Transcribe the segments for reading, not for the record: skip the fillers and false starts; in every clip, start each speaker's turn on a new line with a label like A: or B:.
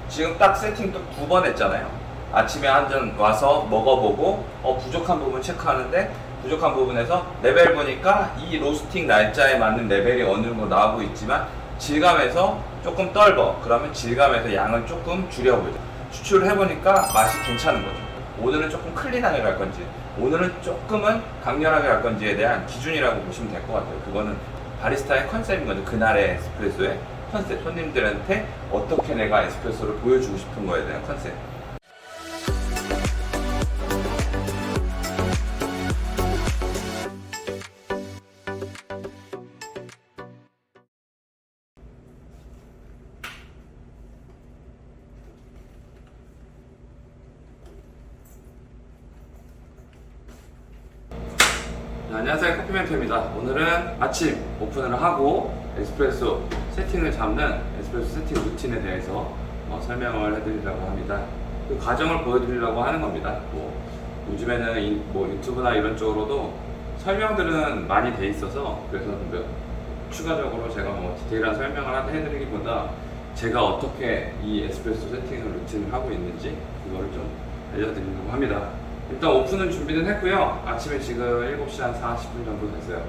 A: 지금 딱 세팅도 2번 했잖아요. 아침에 한 잔 와서 먹어보고 부족한 부분 체크하는데, 부족한 부분에서 레벨 보니까 이 로스팅 날짜에 맞는 레벨이 어느 정도 나오고 있지만 질감에서 조금 떫어. 그러면 질감에서 양을 조금 줄여보자. 추출을 해보니까 맛이 괜찮은 거죠. 오늘은 조금 클린하게 갈 건지, 오늘은 조금은 강렬하게 갈 건지에 대한 기준이라고 보시면 될 것 같아요. 그거는 바리스타의 컨셉인 거죠. 그날의 에스프레소의 컨셉, 손님들한테 어떻게 내가 에스프레소를 보여주고 싶은 거에 대한 컨셉. 안녕하세요, 커피멘토입니다. 오늘은 아침 오픈을 하고 에스프레소 세팅을 잡는 에스프레소 세팅 루틴에 대해서 설명을 해드리려고 합니다. 그 과정을 보여드리려고 하는 겁니다. 요즘에는 유튜브나 이런 쪽으로도 설명들은 많이 돼 있어서, 그래서 추가적으로 제가 디테일한 설명을 해드리기보다 제가 어떻게 이 에스프레소 세팅을 루틴을 하고 있는지 그거를 좀 알려드리려고 합니다. 일단 오픈은 준비는 했고요. 아침에 지금 7시 한 40분 정도 됐어요.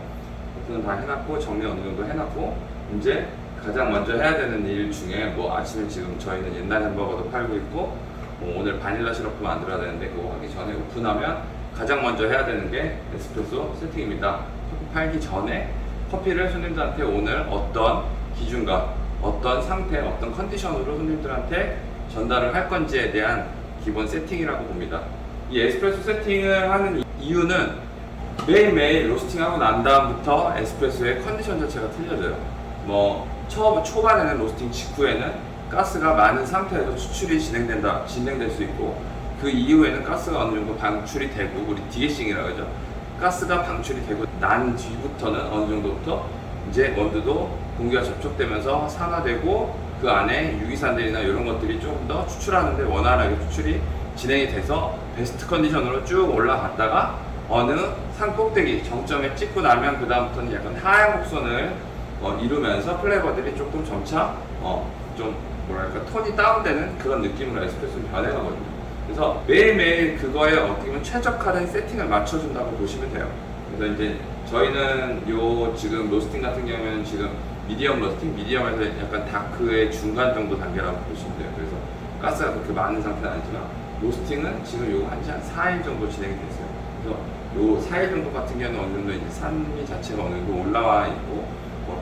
A: 오픈은 다 해놨고, 정리 어느 정도 해놨고, 이제 가장 먼저 해야 되는 일 중에 아침에 지금 저희는 옛날 햄버거도 팔고 있고, 오늘 바닐라 시럽도 만들어야 되는데 그거 하기 전에 오픈하면 가장 먼저 해야 되는 게 에스프레소 세팅입니다. 커피 팔기 전에 커피를 손님들한테 오늘 어떤 기준과 어떤 상태, 어떤 컨디션으로 손님들한테 전달을 할 건지에 대한 기본 세팅이라고 봅니다. 이 에스프레소 세팅을 하는 이유는 매일매일 로스팅하고 난 다음부터 에스프레소의 컨디션 자체가 틀려져요. 초반에는 로스팅 직후에는 가스가 많은 상태에서 추출이 진행될 수 있고, 그 이후에는 가스가 어느 정도 방출이 되고, 우리 디게싱이라고 하죠. 가스가 방출이 되고 난 뒤부터는 어느 정도부터 이제 원두도 공기와 접촉되면서 산화되고, 그 안에 유기산들이나 이런 것들이 조금 더 추출하는데 원활하게 추출이 진행이 돼서 베스트 컨디션으로 쭉 올라갔다가 어느 산 꼭대기 정점에 찍고 나면 그 다음부터는 약간 하향 곡선을 이루면서 플레이버들이 조금 점차 톤이 다운되는 그런 느낌으로 에스프레소는 변해가거든요. 그래서 매일매일 그거에 어떻게 보면 최적화된 세팅을 맞춰준다고 보시면 돼요. 그래서 이제 저희는 지금 로스팅 같은 경우에는 지금 미디엄 로스팅, 미디엄에서 약간 다크의 중간 정도 단계라고 보시면 돼요. 그래서 가스가 그렇게 많은 상태는 아니지만 로스팅은 지금 요거 한 4일 정도 진행이 됐어요. 그래서 요 4일 정도 같은 경우는 어느 정도 이제 산미 자체가 어느 정도 올라와 있고,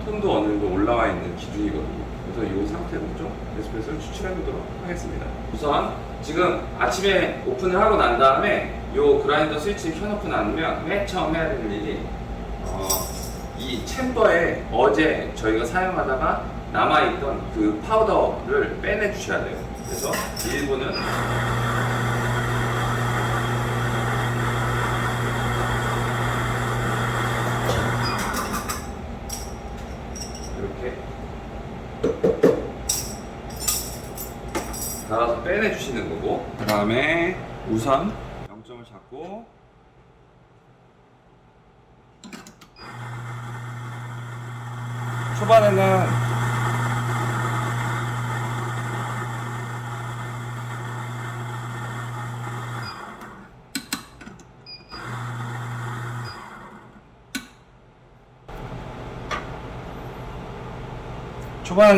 A: 톤도 어느 정도 올라와 있는 기준이거든요. 그래서 이 상태로 좀 에스프레소를 추출해 보도록 하겠습니다. 우선 지금 아침에 오픈을 하고 난 다음에 요 그라인더 스위치를 켜놓고 나면 맨 처음 해야 되는 일이 이 챔버에 어제 저희가 사용하다가 남아있던 그 파우더를 빼내 주셔야 돼요. 그래서 일부는 이렇게 달아서 빼내 주시는 거고, 그 다음에 우선 0점을 잡고 초반에는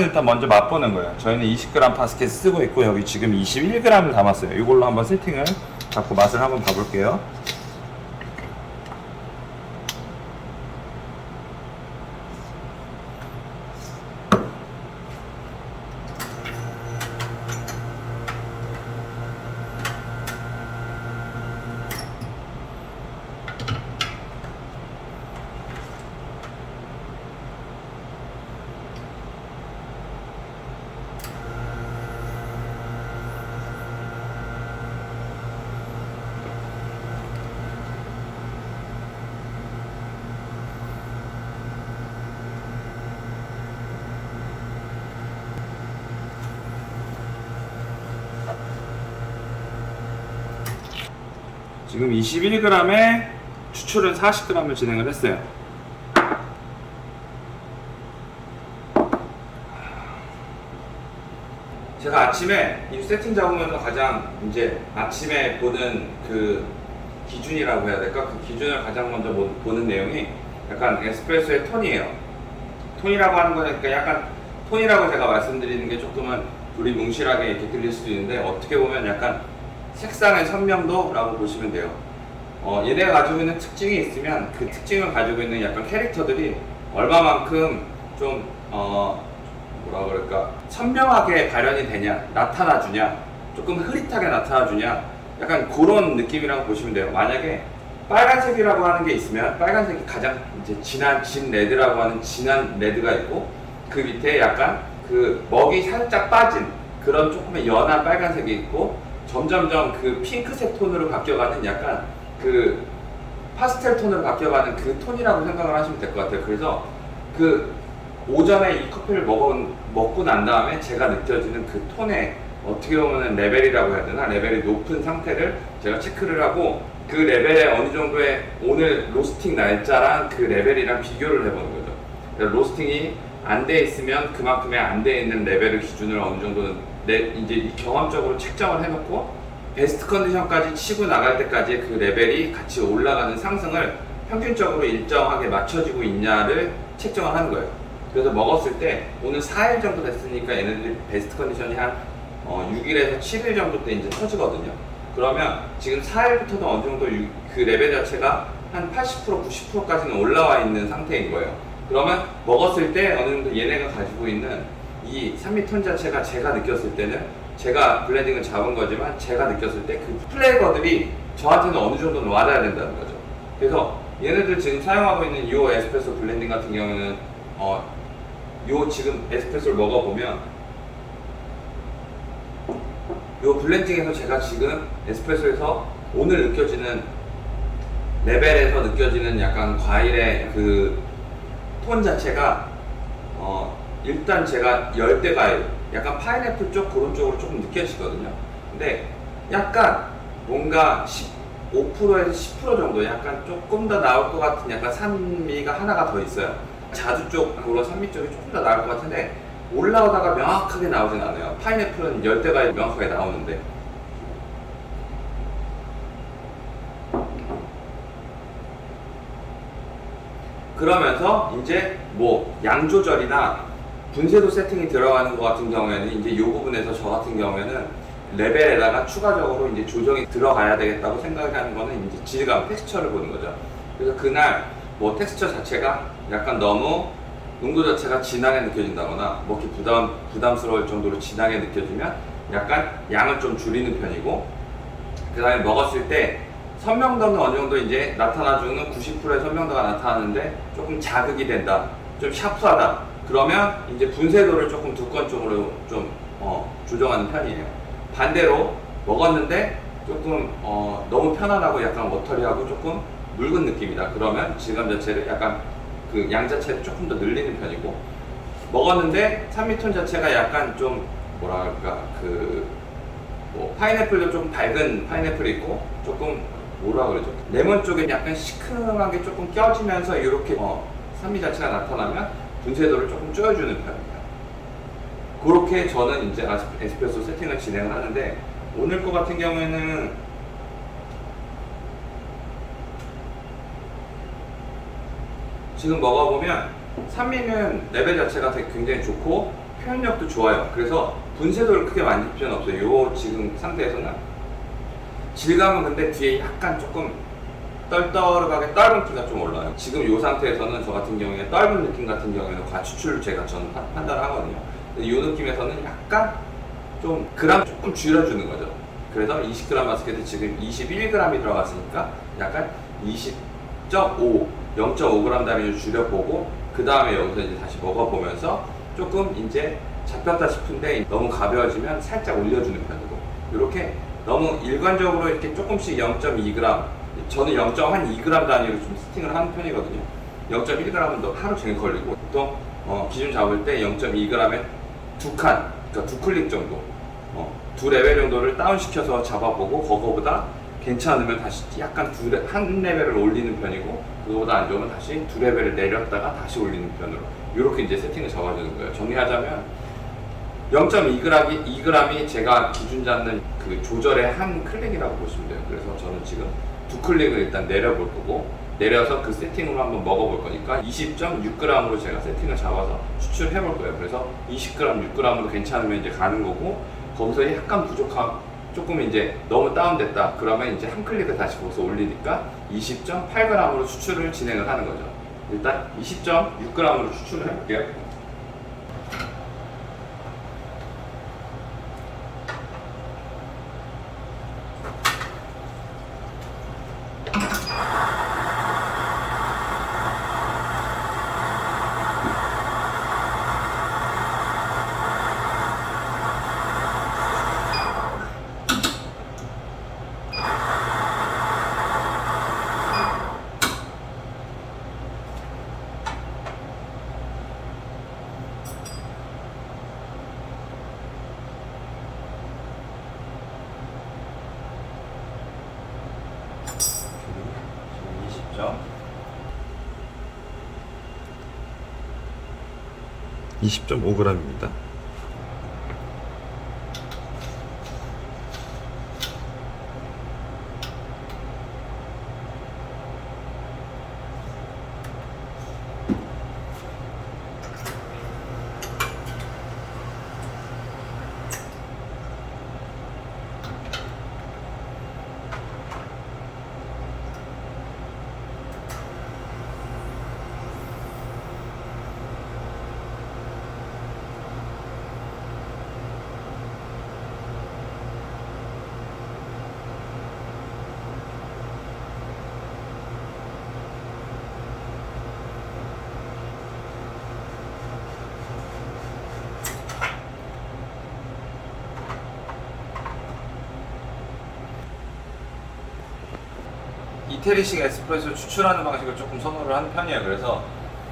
A: 일단 먼저 맛보는 거예요. 저희는 20g 바스켓 쓰고 있고, 여기 지금 21g을 담았어요. 이걸로 한번 세팅을 잡고 맛을 한번 봐볼게요. 지금 21g에 추출은 40g을 진행을 했어요. 제가 아침에 이 세팅 잡으면서 가장 이제 아침에 보는 그 기준이라고 해야 될까? 그 기준을 가장 먼저 보는 내용이 약간 에스프레소의 톤이에요. 톤이라고 하는 거니까 약간 톤이라고 제가 말씀드리는 게 조금은 두리뭉실하게 이렇게 들릴 수도 있는데, 어떻게 보면 약간 색상의 선명도라고 보시면 돼요. 얘네가 가지고 있는 특징이 있으면 그 특징을 가지고 있는 약간 캐릭터들이 얼마만큼 좀 뭐라 그럴까, 선명하게 발현이 되냐, 나타나주냐, 조금 흐릿하게 나타나주냐, 약간 그런 느낌이라고 보시면 돼요. 만약에 빨간색이라고 하는 게 있으면 빨간색이 가장 이제 진한 진 레드라고 하는 진한 레드가 있고, 그 밑에 약간 그 먹이 살짝 빠진 그런 조금의 연한 빨간색이 있고, 점점점 그 핑크색 톤으로 바뀌어가는 약간 그 파스텔 톤으로 바뀌어가는 그 톤이라고 생각을 하시면 될 것 같아요. 그래서 그 오전에 이 커피를 먹고 난 다음에 제가 느껴지는 그 톤의 어떻게 보면 레벨이라고 해야 되나, 레벨이 높은 상태를 제가 체크를 하고, 그 레벨에 어느 정도의 오늘 로스팅 날짜랑 그 레벨이랑 비교를 해보는 거죠. 로스팅이 안 돼 있으면 그만큼의 안 돼 있는 레벨을 기준으로 어느 정도는 이제 경험적으로 책정을 해놓고, 베스트 컨디션까지 치고 나갈 때까지 그 레벨이 같이 올라가는 상승을 평균적으로 일정하게 맞춰지고 있냐를 책정을 하는 거예요. 그래서 먹었을 때 오늘 4일 정도 됐으니까 얘네들이 베스트 컨디션이 한 6일에서 7일 정도 때 이제 터지거든요. 그러면 지금 4일부터도 어느 정도 그 레벨 자체가 한 80%, 90%까지는 올라와 있는 상태인 거예요. 그러면 먹었을 때 어느 정도 얘네가 가지고 있는 이 산미톤 자체가 제가 느꼈을 때는, 제가 블렌딩을 잡은 거지만 제가 느꼈을 때 그 플레이버들이 저한테는 어느 정도는 와닿아야 된다는 거죠. 그래서 얘네들 지금 사용하고 있는 이 에스프레소 블렌딩 같은 경우는 요 지금 에스프레소를 먹어보면 요 블렌딩에서 제가 지금 에스프레소에서 오늘 느껴지는 레벨에서 느껴지는 약간 과일의 그 톤 자체가 일단 제가 열대 과일, 약간 파인애플 쪽 그런 쪽으로 조금 느껴지거든요. 근데 약간 뭔가 15%에서 10% 정도 약간 조금 더 나올 것 같은 약간 산미가 하나가 더 있어요. 자두 쪽, 그런 산미 쪽이 조금 더 나올 것 같은데 올라오다가 명확하게 나오진 않아요. 파인애플은 열대 과일 명확하게 나오는데, 그러면서 이제 뭐 양 조절이나 분쇄도 세팅이 들어가는 것 같은 경우에는 이제 이 부분에서 저 같은 경우에는 레벨에다가 추가적으로 이제 조정이 들어가야 되겠다고 생각하는 거는 이제 질감, 텍스처를 보는 거죠. 그래서 그날 뭐 텍스처 자체가 약간 너무 농도 자체가 진하게 느껴진다거나 뭐 이렇게 부담스러울 정도로 진하게 느껴지면 약간 양을 좀 줄이는 편이고, 그 다음에 먹었을 때 선명도는 어느 정도 이제 나타나주는 90%의 선명도가 나타나는데 조금 자극이 된다, 좀 샤프하다, 그러면 이제 분쇄도를 조금 두꺼운 쪽으로 좀 조정하는 편이에요. 반대로 먹었는데 조금 너무 편안하고 약간 워터리하고 조금 묽은 느낌이다, 그러면 질감 자체를 약간 그 양 자체를 조금 더 늘리는 편이고, 먹었는데 산미톤 자체가 약간 좀 뭐라 할까, 그 뭐 파인애플도 좀 밝은 파인애플이 있고 조금 뭐라 그러죠, 레몬 쪽에 약간 시큼하게 조금 껴지면서 이렇게 산미 자체가 나타나면 분쇄도를 조금 쪼여주는 편입니다. 그렇게 저는 이제 에스프레소 세팅을 진행을 하는데, 오늘 거 같은 경우에는 지금 먹어보면 산미는 레벨 자체가 되게 굉장히 좋고 표현력도 좋아요. 그래서 분쇄도를 크게 만질 필요는 없어요. 요 지금 상태에서는. 질감은 근데 뒤에 약간 조금 떨떠름하게 떫은 기가 좀 올라요. 지금 이 상태에서는 저 같은 경우에 떫은 느낌 같은 경우에는 과추출을 제가 저는 판단을 하거든요. 근데 이 느낌에서는 약간 좀 그램 조금 줄여주는 거죠. 그래서 20g 봤을 때 지금 21g이 들어갔으니까 약간 20.5, 0.5g 단위로 줄여보고, 그 다음에 여기서 이제 다시 먹어보면서 조금 이제 잡혔다 싶은데 너무 가벼워지면 살짝 올려주는 편이고, 이렇게 너무 일관적으로 이렇게 조금씩 0.2g, 저는 0.2g 단위로 좀 세팅을 하는 편이거든요. 0.1g은 더 하루 종일 걸리고, 보통 기준 잡을 때 0.2g에 두 칸, 그러니까 두 클릭 정도, 두 레벨 정도를 다운시켜서 잡아보고, 그거보다 괜찮으면 다시 약간 한 레벨을 올리는 편이고, 그거보다 안 좋으면 다시 두 레벨을 내렸다가 다시 올리는 편으로 이렇게 이제 세팅을 잡아주는 거예요. 정리하자면 0.2g이 제가 기준 잡는 그 조절의 한 클릭이라고 보시면 돼요. 그래서 저는 지금 두 클릭을 일단 내려볼 거고, 내려서 그 세팅으로 한번 먹어볼 거니까 20.6g으로 제가 세팅을 잡아서 추출해 볼 거예요. 그래서 20g, 6g으로 괜찮으면 이제 가는 거고, 거기서 약간 조금 이제 너무 다운됐다 그러면 이제 한 클릭을 다시 거기서 올리니까 20.8g으로 추출을 진행을 하는 거죠. 일단 20.6g으로 추출을 해볼게요. 지금 20.5g입니다. 이태리식 에스프레소 추출하는 방식을 조금 선호를 하는 편이에요. 그래서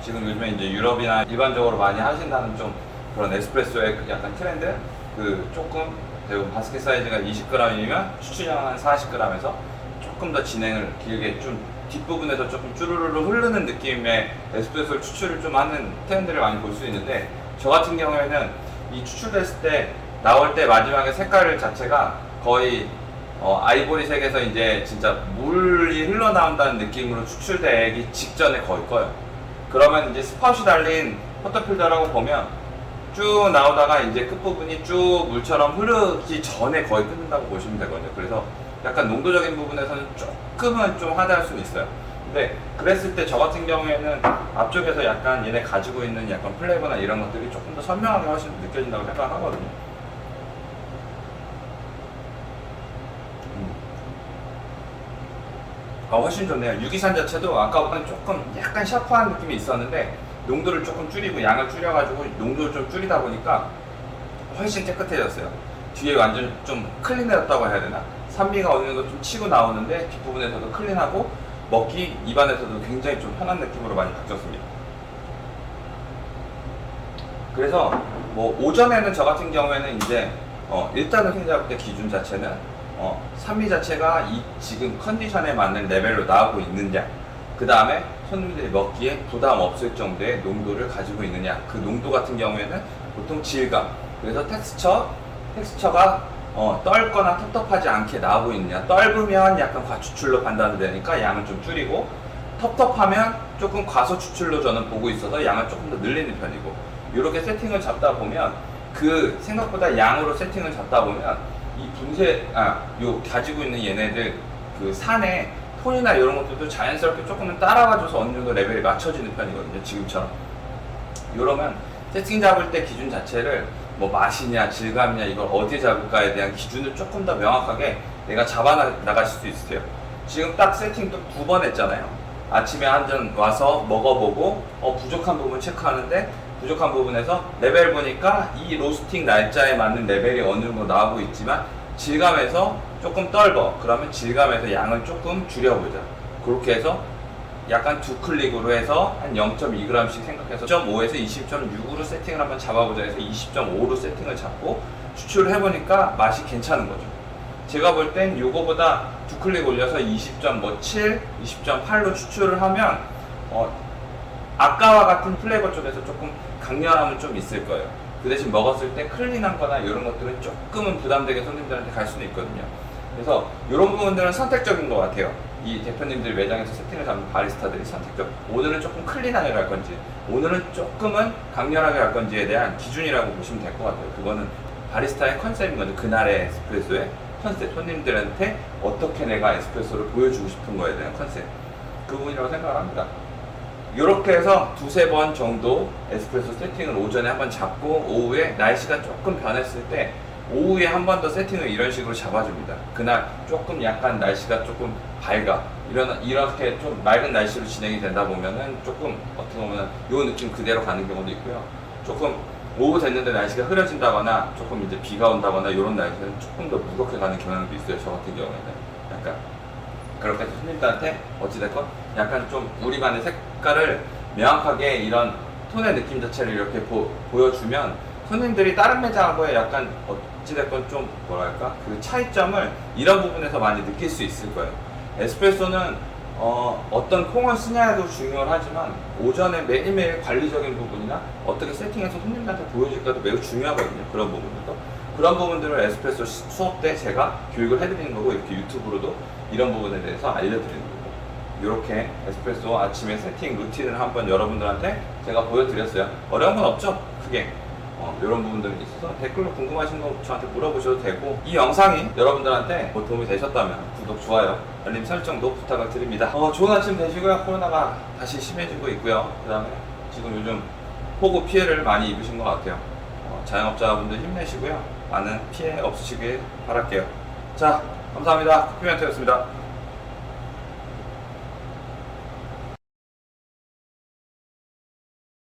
A: 지금 요즘에 이제 유럽이나 일반적으로 많이 하신다는 좀 그런 에스프레소의 약간 트렌드, 그 조금 대부분 바스켓 사이즈가 20g이면 추출량은 40g에서 조금 더 진행을 길게 좀 뒷부분에서 조금 쭈루루루 흐르는 느낌의 에스프레소 추출을 좀 하는 트렌드를 많이 볼 수 있는데, 저 같은 경우에는 이 추출됐을 때 나올 때 마지막에 색깔 자체가 거의 아이보리색에서 이제 진짜 물이 흘러나온다는 느낌으로 추출되기 직전에 거의 꺼요. 그러면 이제 스팟이 달린 포터필터라고 보면 쭉 나오다가 이제 끝부분이 쭉 물처럼 흐르기 전에 거의 끊는다고 보시면 되거든요. 그래서 약간 농도적인 부분에서는 조금은 좀 하대할 수는 있어요. 근데 그랬을 때 저 같은 경우에는 앞쪽에서 약간 얘네 가지고 있는 약간 플레이버나 이런 것들이 조금 더 선명하게 훨씬 느껴진다고 생각하거든요. 훨씬 좋네요. 유기산 자체도 아까보다는 조금 약간 샤프한 느낌이 있었는데 농도를 조금 줄이고 양을 줄여가지고 농도를 좀 줄이다 보니까 훨씬 깨끗해졌어요. 뒤에 완전 좀 클린해졌다고 해야 되나? 산미가 어느 정도 좀 치고 나오는데 뒷부분에서도 클린하고 먹기 입안에서도 굉장히 좀 편한 느낌으로 많이 바뀌었습니다. 그래서 뭐 오전에는 저 같은 경우에는 이제 일단은 생각할 때 기준 자체는 산미 자체가 이 지금 컨디션에 맞는 레벨로 나오고 있느냐, 그 다음에 손님들이 먹기에 부담 없을 정도의 농도를 가지고 있느냐, 그 농도 같은 경우에는 보통 질감, 그래서 텍스처가 떫거나 텁텁하지 않게 나오고 있느냐, 떫으면 약간 과추출로 판단되니까 양을 좀 줄이고, 텁텁하면 조금 과소추출로 저는 보고 있어서 양을 조금 더 늘리는 편이고, 이렇게 세팅을 잡다 보면 그 생각보다 양으로 세팅을 잡다 보면 이 요 가지고 있는 얘네들 그 산의 톤이나 이런 것들도 자연스럽게 조금은 따라와줘서 어느 정도 레벨이 맞춰지는 편이거든요. 지금처럼. 이러면 세팅 잡을 때 기준 자체를 뭐 맛이냐 질감이냐 이걸 어디에 잡을까에 대한 기준을 조금 더 명확하게 내가 잡아 나가실 수 있으세요. 지금 딱 세팅도 2번 했잖아요. 아침에 한 잔 와서 먹어보고 부족한 부분 체크하는데, 부족한 부분에서 레벨 보니까 이 로스팅 날짜에 맞는 레벨이 어느 정도 나오고 있지만 질감에서 조금 떫어. 그러면 질감에서 양을 조금 줄여보자. 그렇게 해서 약간 두 클릭으로 해서 한 0.2g씩 생각해서 0.5에서 20.6으로 세팅을 한번 잡아보자 해서 20.5로 세팅을 잡고 추출을 해보니까 맛이 괜찮은 거죠. 제가 볼 땐 요거보다 두 클릭 올려서 20.7, 20.8로 추출을 하면 아까와 같은 플레이버 쪽에서 조금 강렬함은 좀 있을 거예요. 그 대신 먹었을 때 클린한 거나 이런 것들은 조금은 부담되게 손님들한테 갈 수는 있거든요. 그래서 이런 부분들은 선택적인 것 같아요. 이 대표님들 매장에서 세팅을 잡는 바리스타들이 선택적. 오늘은 조금 클린하게 갈 건지, 오늘은 조금은 강렬하게 갈 건지에 대한 기준이라고 보시면 될 것 같아요. 그거는 바리스타의 컨셉인 거죠. 그날의 에스프레소의 컨셉. 손님들한테 어떻게 내가 에스프레소를 보여주고 싶은 거에 대한 컨셉. 그 부분이라고 생각을 합니다. 이렇게 해서 두세 번 정도 에스프레소 세팅을 오전에 한번 잡고 오후에 날씨가 조금 변했을 때 오후에 한 번 더 세팅을 이런 식으로 잡아줍니다. 그날 조금 약간 날씨가 조금 밝아. 이렇게 좀 맑은 날씨로 진행이 된다 보면은 조금 어떻게 보면 이 느낌 그대로 가는 경우도 있고요. 조금 오후 됐는데 날씨가 흐려진다거나 조금 이제 비가 온다거나 이런 날씨는 조금 더 무겁게 가는 경향도 있어요. 저 같은 경우에는 약간 그렇게 해서 손님들한테 어찌됐건 약간 좀 우리만의 색깔을 명확하게 이런 톤의 느낌 자체를 이렇게 보여주면 손님들이 다른 매장하고의 약간 어찌됐건 좀 뭐랄까 그 차이점을 이런 부분에서 많이 느낄 수 있을 거예요. 에스프레소는 어떤 콩을 쓰냐도 중요하지만 오전에 매일매일 관리적인 부분이나 어떻게 세팅해서 손님들한테 보여줄까도 매우 중요하거든요. 그런 부분들도. 그런 부분들을 에스프레소 수업 때 제가 교육을 해드리는 거고 이렇게 유튜브로도 이런 부분에 대해서 알려드리는 거고 이렇게 에스프레소 아침에 세팅 루틴을 한번 여러분들한테 제가 보여드렸어요. 어려운 건 없죠? 크게. 이런 부분들이 있어서 댓글로 궁금하신 거 저한테 물어보셔도 되고 이 영상이 여러분들한테 도움이 되셨다면 구독, 좋아요, 알림 설정도 부탁을 드립니다. 좋은 아침 되시고요. 코로나가 다시 심해지고 있고요. 그 다음에 지금 요즘 폭우 피해를 많이 입으신 것 같아요. 자영업자분들 힘내시고요. 많은 피해 없으시길 바랄게요. 자, 감사합니다. 커피멘트였습니다.